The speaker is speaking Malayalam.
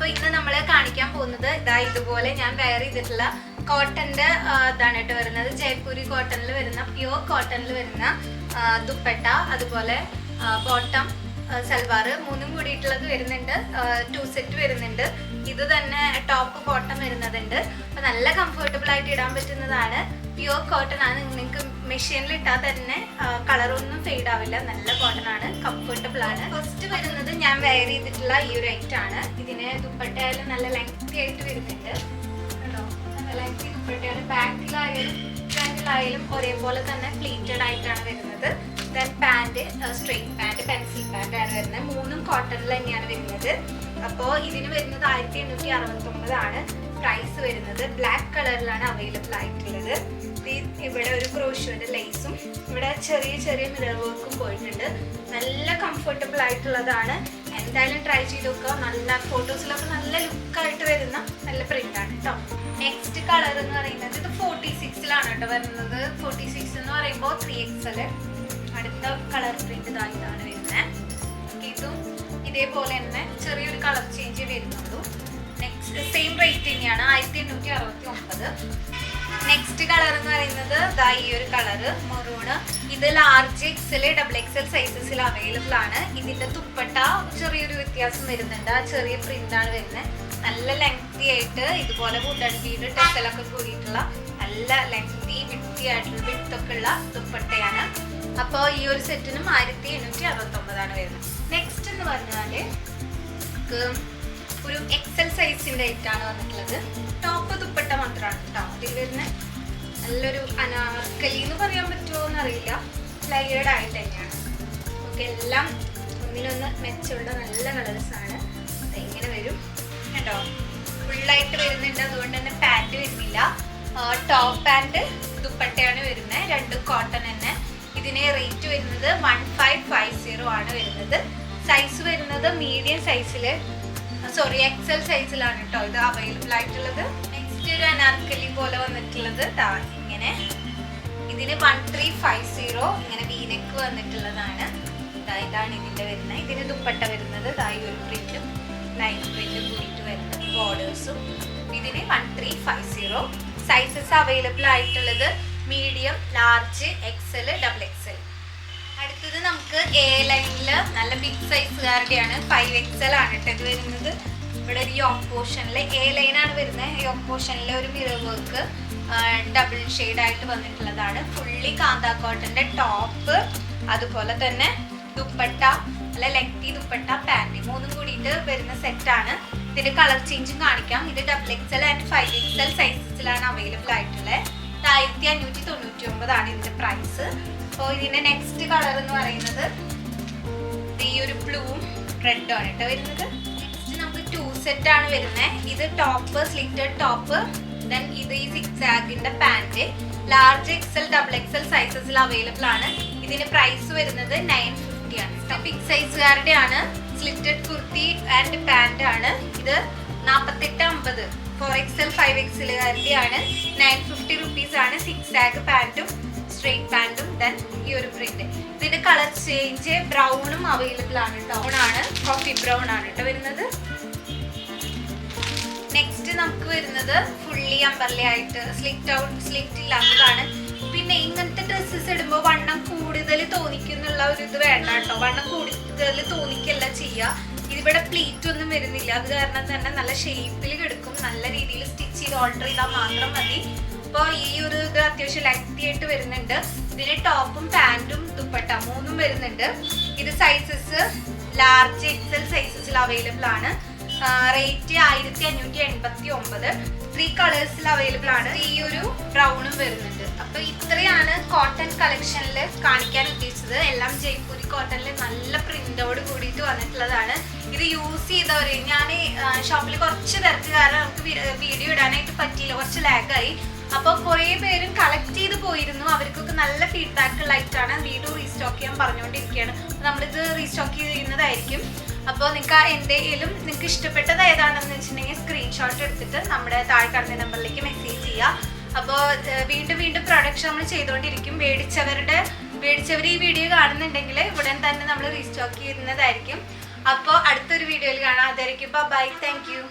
അപ്പോൾ ഇന്ന് നമ്മൾ കാണിക്കാൻ പോകുന്നത് ഇതാ ഇതുപോലെ ഞാൻ വെയർ ചെയ്തിട്ടുള്ള കോട്ടന്റെ ഇതാണ് കേട്ടോ വരുന്നത്. ജയ്പൂരി കോട്ടണിൽ വരുന്ന പ്യുവർ കോട്ടണിൽ വരുന്ന ദുപ്പട്ട, അതുപോലെ ബോട്ടം, സൽവാർ മൂന്നും കൂടിയിട്ടുള്ളത് വരുന്നുണ്ട്. 2 സെറ്റ് വരുന്നുണ്ട്. ഇത് തന്നെ ടോപ്പ് ബോട്ടം വരുന്നതുണ്ട്. അപ്പൊ നല്ല കംഫർട്ടബിൾ ആയിട്ട് ഇടാൻ പറ്റുന്നതാണ്. പ്യുവർ കോട്ടൺ ആണ്. നിങ്ങൾക്ക് മെഷീനിൽ ഇട്ടാൽ തന്നെ കളറൊന്നും ഫെയ്ഡ് ആവില്ല. നല്ല കോട്ടൺ ആണ്, കംഫർട്ടബിൾ ആണ്. ഫസ്റ്റ് വരുന്നത് ഞാൻ വെയർ ചെയ്തിട്ടുള്ള ഈ ഒരു ഐറ്റം ആണ്. ഇതിന് ദുപ്പട്ടയായാലും നല്ല ലെങ്തി ആയിട്ട് വരുന്നുണ്ട് കേട്ടോ. നല്ല ലെങ്തി ദുപ്പട്ടയാണ്. ബാക്കിലായാലും ഫ്രണ്ടിലായാലും ഒരേപോലെ തന്നെ പ്ലീറ്റഡ് ആയിട്ടാണ് വരുന്നത്. Then pant straight pant, pencil pant ആണ് വരുന്നത്. മൂന്നും കോട്ടണിൽ തന്നെയാണ് വരുന്നത്. അപ്പോൾ ഇതിന് വരുന്നത് 1869 ആണ് പ്രൈസ് വരുന്നത്. ബ്ലാക്ക് കളറിലാണ് അവൈലബിൾ ആയിട്ടുള്ളത്. ഇവിടെ ഒരു ക്രോഷ്യോന്റെ ലേസും ഇവിടെ ചെറിയ ചെറിയ മിറർ വർക്കും പോയിട്ടുണ്ട്. നല്ല കംഫർട്ടബിൾ ആയിട്ടുള്ളതാണ്. എന്തായാലും ട്രൈ ചെയ്ത് നോക്കുക. നല്ല ഫോട്ടോസിലൊക്കെ നല്ല ലുക്കായിട്ട് വരുന്ന നല്ല പ്രിന്റ് ആണ് കേട്ടോ. നെക്സ്റ്റ് കളർ എന്ന് പറയുന്നത് ഇത് 46ലാണ് കേട്ടോ വരുന്നത്. 46 എന്ന് പറയുമ്പോൾ 3XL. അടുത്ത കളർ പ്രിന്റ് ഇതാണ് വരുന്നത്. ഇതും ഇതേപോലെ തന്നെ ചെറിയൊരു കളർ ചേഞ്ച് വരുന്നുള്ളൂ. നെക്സ്റ്റ് സെയിം റേറ്റ് തന്നെയാണ് 1869. നെക്സ്റ്റ് കളർ എന്ന് പറയുന്നത് ഈ ഒരു കളറ് മെറൂണ്. ഇത് ലാർജ് XL, XXL സൈസസിൽ അവൈലബിൾ ആണ്. ഇതിന്റെ ദുപ്പട്ട ചെറിയൊരു വ്യത്യാസം വരുന്നുണ്ട്. ആ ചെറിയ പ്രിന്റ് ആണ് വരുന്നത്. നല്ല ലെങ്തി ആയിട്ട് ഇതുപോലെ വുഡൻ ബീഡ് ടെസലൊക്കെ കൂടിയിട്ടുള്ള നല്ല ലെങ്തി വിട്ടിയായിട്ടുള്ള വിട്ടൊക്കെ ഉള്ള ദുപ്പട്ടയാണ്. അപ്പോൾ ഈ ഒരു സെറ്റിനും 1869 ആണ് വരുന്നത്. നെക്സ്റ്റ് എന്ന് പറഞ്ഞാല് ഒരു XL സൈസിന്റെ ഐറ്റാണ് വന്നിട്ടുള്ളത്. ടോപ്പ് ദുപ്പട്ട മാത്രമാണ് കേട്ടോ ഇതിൽ വരുന്നത്. നല്ലൊരു അനാർക്കലി എന്ന് പറയാൻ പറ്റുമോ എന്നറിയില്ല. ലെയേർഡ് ആയിട്ട് തന്നെയാണ്. ഓക്കെ, എല്ലാം ഒന്നിനൊന്ന് മെച്ചമുള്ള നല്ല കളേഴ്സാണ്. ഇങ്ങനെ വരും കേട്ടോ. ഫുള്ളായിട്ട് വരുന്നുണ്ട്. അതുകൊണ്ട് തന്നെ പാൻറ് വരുന്നില്ല. ടോപ്പ് ആൻഡ് ദുപ്പട്ടയാണ് വരുന്നത്. രണ്ടും കോട്ടൺ തന്നെ. ഇതിന് റേറ്റ് വരുന്നത് 1550 ആണ് വരുന്നത്. സൈസ് വരുന്നത് മീഡിയം സൈസിൽ, സോറി XL സൈസിലാണ് കേട്ടോ ഇത് അവൈലബിൾ ആയിട്ടുള്ളത്. നെക്സ്റ്റ് ഒരു അനാർക്കലി പോലെ വന്നിട്ടുള്ളത് ഇങ്ങനെ. ഇതിന് 1350 ഇങ്ങനെ വീനെക്ക് വന്നിട്ടുള്ളതാണ്. ഇതാണ് ഇതിന്റെ വരുന്നത്. ഇതിന് ദുപ്പട്ട വരുന്നത് ഈ ഒരു പ്രിന്റും ലൈൻ പ്രിന്റും കൂടിയിട്ട് വരുന്നത് ബോർഡേഴ്സും. ഇതിന് 1350. സൈസസ് അവൈലബിൾ ആയിട്ടുള്ളത് മീഡിയം, ലാർജ്, XL, XXL. അടുത്തത് നമുക്ക് A ലൈനില് നല്ല ബിഗ് സൈസുകാരുടെയാണ്. 5XL ആണ് കേട്ടോ ഇത് വരുന്നത്. ഇവിടെ ഒരു യോക്ക് പോർഷനിൽ A ലൈനാണ് വരുന്നത്. യോക്ക് പോർഷനിൽ ഒരു മിറർ വർക്ക് ഡബിൾ ഷെയ്ഡ് ആയിട്ട് വന്നിട്ടുള്ളതാണ്. ഫുള്ളി കാന്ത കോട്ടന്റെ ടോപ്പ്, അതുപോലെ തന്നെ ദുപ്പട്ട, അല്ല ലെങ്തി ദുപ്പട്ട, പാൻറ് മൂന്നും കൂടിയിട്ട് വരുന്ന സെറ്റാണ്. ഇതിന്റെ കളർ ചേഞ്ചും കാണിക്കാം. ഇത് XXL ആൻഡ് 5XL സൈസസിലാണ് അവൈലബിൾ ആയിട്ടുള്ളത്. 1599 ആണ് ഇതിന്റെ പ്രൈസ്. അപ്പോൾ ഇതിന്റെ നെക്സ്റ്റ് കളർ എന്ന് പറയുന്നത് ഈ ഒരു ബ്ലൂവും റെഡും ആണ് കേട്ടോ വരുന്നത്. നെക്സ്റ്റ് നമുക്ക് 2 സെറ്റ് ആണ് വരുന്നത്. ഇത് ടോപ്പ്, സ്ലിറ്റഡ് ടോപ്പ്, ദെൻ ഇത് ഈ സിക്സാഗിന്റെ പാൻറ്. ലാർജ് XL, XXL സൈസസിൽ അവൈലബിൾ ആണ്. ഇതിന്റെ പ്രൈസ് വരുന്നത് 950 ആണ്. ബിഗ് സൈസുകാരുടെ ആണ്. സ്ലിറ്റഡ് കുർത്തി ആൻഡ് പാൻറ് ആണ്. ഇത് 4850. 4XL, 5XL ആണ്. 950 റുപ്പീസ് ആണ്. സിക്സാഗ് പാൻറ്റും സ്ട്രെയിറ്റ് പാൻറ്റും ദെൻ ഈ ഒരു പ്രിന്റ്. ഇതിന്റെ കളർ ചേഞ്ച് ബ്രൗണും അവൈലബിൾ ആണ്. ബ്രൗൺ ആണ്, കോഫി ബ്രൗൺ ആണ് കേട്ടോ വരുന്നത്. നെക്സ്റ്റ് നമുക്ക് വരുന്നത് ഫുള്ളി അമ്പർലി ആയിട്ട് സ്ലിറ്റ് ഇല്ലാത്തതാണ്. പിന്നെ ഇങ്ങനത്തെ ഡ്രസ്സസ് ഇടുമ്പോൾ വണ്ണം കൂടുതൽ തോന്നിക്കുന്നുള്ള ഒരു ഇത് വേണ്ട കേട്ടോ. വണ്ണം കൂടുതൽ തോന്നിക്കല്ല ചെയ്യുക. ഇതിവിടെ പ്ലീറ്റ് ഒന്നും വരുന്നില്ല. അത് കാരണം തന്നെ നല്ല ഷേപ്പിൽ കിടക്കും. നല്ല രീതിയിൽ സ്റ്റിച്ച് ചെയ്ത് ഓൾട്ടർ ചെയ്താൽ മാത്രം മതി. അപ്പോൾ ഈ ഒരു ഇത് അത്യാവശ്യം ലെങ്തി ആയിട്ട് വരുന്നുണ്ട്. ഇതിന് ടോപ്പും പാൻറ്റും ദുപ്പട്ട മൂന്നും വരുന്നുണ്ട്. ഇത് സൈസസ് ലാർജ് XL സൈസസിൽ അവൈലബിൾ ആണ്. റേറ്റ് 1589. 3 കളേഴ്സിൽ അവൈലബിൾ ആണ്. ഈ ഒരു ബ്രൗണും വരുന്നുണ്ട്. അപ്പൊ ഇത്രയാണ് കോട്ടൺ കളക്ഷനിൽ കാണിക്കാൻ ഉദ്ദേശിച്ചത്. എല്ലാം ജയ്പൂരി കോട്ടണിൽ നല്ല പ്രിന്റോട് കൂടിയിട്ട് വന്നിട്ടുള്ളതാണ്. ഇത് യൂസ് ചെയ്തവര് ഞാൻ ഷോപ്പിൽ കുറച്ച് തിരക്ക് കാരണം നമുക്ക് വീഡിയോ ഇടാനായിട്ട് പറ്റിയില്ല. കുറച്ച് ലാഗായി. അപ്പോൾ കുറേ പേരും കളക്ട് ചെയ്ത് പോയിരുന്നു. അവർക്കൊക്കെ നല്ല ഫീഡ്ബാക്ക് ഉള്ളതായിട്ടാണ്. വീഡിയോ റീസ്റ്റോക്ക് ചെയ്യാൻ പറഞ്ഞുകൊണ്ടിരിക്കുകയാണ്. നമ്മളിത് റീസ്റ്റോക്ക് ചെയ്യുന്നതായിരിക്കും. അപ്പോൾ നിങ്ങൾക്ക് എന്തെങ്കിലും നിങ്ങൾക്ക് ഇഷ്ടപ്പെട്ടത് ഏതാണെന്ന് വെച്ചിട്ടുണ്ടെങ്കിൽ സ്ക്രീൻഷോട്ട് എടുത്തിട്ട് നമ്മുടെ താഴെ കാണുന്ന നമ്പറിലേക്ക് മെസ്സേജ് ചെയ്യുക. അപ്പോൾ വീണ്ടും പ്രൊഡക്ഷൻ നമ്മൾ ചെയ്തുകൊണ്ടിരിക്കും. മേടിച്ചവർ ഈ വീഡിയോ കാണുന്നുണ്ടെങ്കിൽ ഉടൻ തന്നെ നമ്മൾ റീസ്റ്റോക്ക് ചെയ്യുന്നതായിരിക്കും. അപ്പോൾ അടുത്തൊരു വീഡിയോയിൽ കാണാം. അതുവരേക്കും ബൈ, താങ്ക് യു.